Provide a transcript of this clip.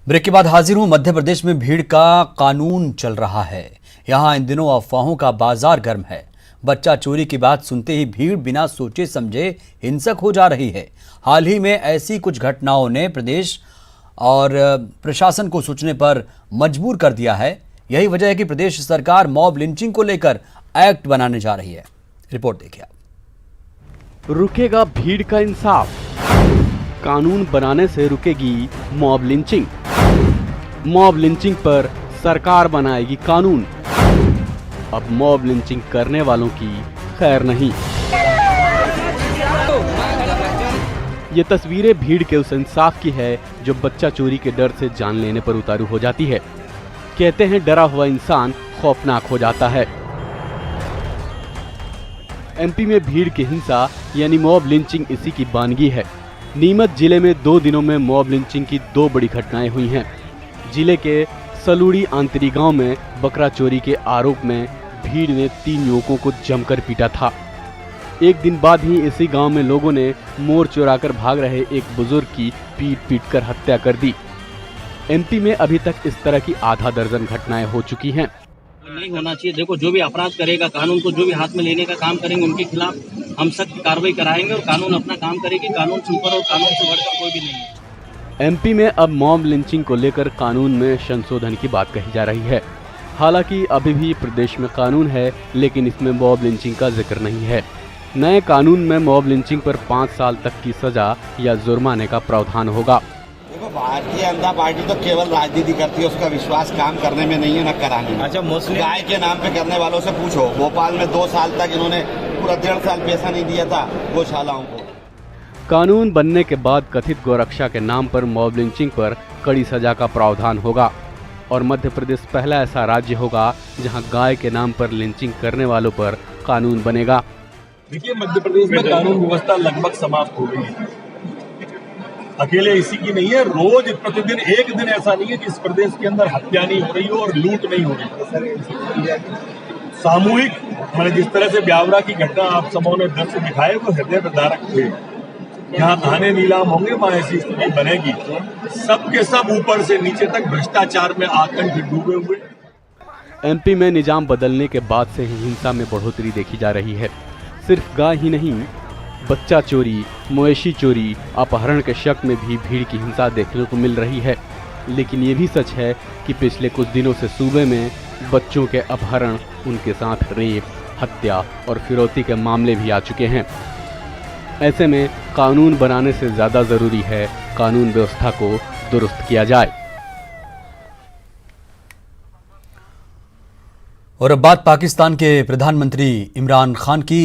Break के बाद हाजिर हूं। मध्य प्रदेश में भीड़ का कानून चल रहा है। यहां इन दिनों अफवाहों का बाजार गर्म है। बच्चा चोरी की बात सुनते ही भीड़ बिना सोचे समझे हिंसक हो जा रही है। हाल ही में ऐसी कुछ घटनाओं ने प्रदेश और प्रशासन को सोचने पर मजबूर कर दिया है। यही वजह है कि प्रदेश सरकार मॉब लिंचिंग को लेकर एक्ट बनाने जा रही है। रिपोर्ट देखिए आप। रुकेगा भीड़ का इंसाफ, कानून बनाने से रुकेगी मॉब लिंचिंग। मॉब लिंचिंग पर सरकार बनाएगी कानून। अब मॉब लिंचिंग करने वालों की खैर नहीं। ये तस्वीरें भीड़ के उस इंसाफ की है जो बच्चा चोरी के डर से जान लेने पर उतारू हो जाती है। कहते हैं डरा हुआ इंसान खौफनाक हो जाता है। एमपी में भीड़ की हिंसा यानी मॉब लिंचिंग इसी की बानगी है। नीमच जिले में 2 दिनों में मॉब लिंचिंग की 2 बड़ी घटनाएं हुई हैं। जिले के सलूड़ी आंतरी गांव में बकरा चोरी के आरोप में भीड़ ने 3 युवकों को जमकर पीटा था। एक दिन बाद ही इसी गांव में लोगों ने मोर चुराकर भाग रहे एक बुजुर्ग की पीट कर हत्या कर दी। एमपी में अभी तक इस तरह की आधा दर्जन घटनाएं हो चुकी हैं। नहीं होना चाहिए। देखो, जो भी अपराध करेगा, कानून को जो भी हाथ में लेने का काम करेंगे, उनके खिलाफ हम सख्त कार्रवाई कराएंगे और कानून अपना काम करेगी। कानून से ऊपर और कानून से बढ़कर कोई भी नहीं है। एमपी में अब मॉब लिंचिंग को लेकर कानून में संशोधन की बात कही जा रही है। हालांकि अभी भी प्रदेश में कानून है, लेकिन इसमें मॉब लिंचिंग का जिक्र नहीं है। नए कानून में मॉब लिंचिंग पर 5 साल तक की सजा या जुर्माने का प्रावधान होगा। देखो, भारतीय जनता पार्टी तो केवल राजनीति करती है, उसका विश्वास काम करने में नहीं है, न कराने में। अच्छा, मुस्लिम गाय के नाम पे करने वालों से पूछो। भोपाल में 2 साल तक इन्होंने पूरा 1.5 साल पैसा नहीं दिया था गौशालाओं को। कानून बनने के बाद कथित गौरक्षा के नाम पर मॉब लिंचिंग पर कड़ी सजा का प्रावधान होगा और मध्य प्रदेश पहला ऐसा राज्य होगा जहां गाय के नाम पर लिंचिंग करने वालों पर कानून बनेगा। देखिए, मध्य प्रदेश में कानून व्यवस्था लगभग समाप्त हो गई है। अकेले इसी की नहीं है, रोज प्रतिदिन एक दिन ऐसा नहीं है कि इस प्रदेश के अंदर हत्या नहीं हो रही हो और लूट नहीं हो रही। सामूहिक मैंने जिस तरह से ब्यावरा की घटना आप सबों ने दृश्य दिखाए वो हृदय विदारक थे। यहाँ थाने नीलाम होंगे, वहाँ ऐसी स्थिति बनेगी। सबके सब ऊपर से नीचे तक भ्रष्टाचार में आतंक डूबे हुए। एमपी में निजाम बदलने के बाद से ही हिंसा में बढ़ोतरी देखी जा रही है। सिर्फ गाय ही नहीं, बच्चा चोरी, मवेशी चोरी, अपहरण के शक में भी भीड़ की हिंसा देखने को मिल रही है। लेकिन ये भी सच है कि पिछले कुछ दिनों से सूबे में बच्चों के अपहरण, उनके साथ रेप, हत्या और फिरौती के मामले भी आ चुके हैं। ऐसे में कानून बनाने से ज़्यादा ज़रूरी है कानून व्यवस्था को दुरुस्त किया जाए। और अब बात पाकिस्तान के प्रधानमंत्री इमरान खान की।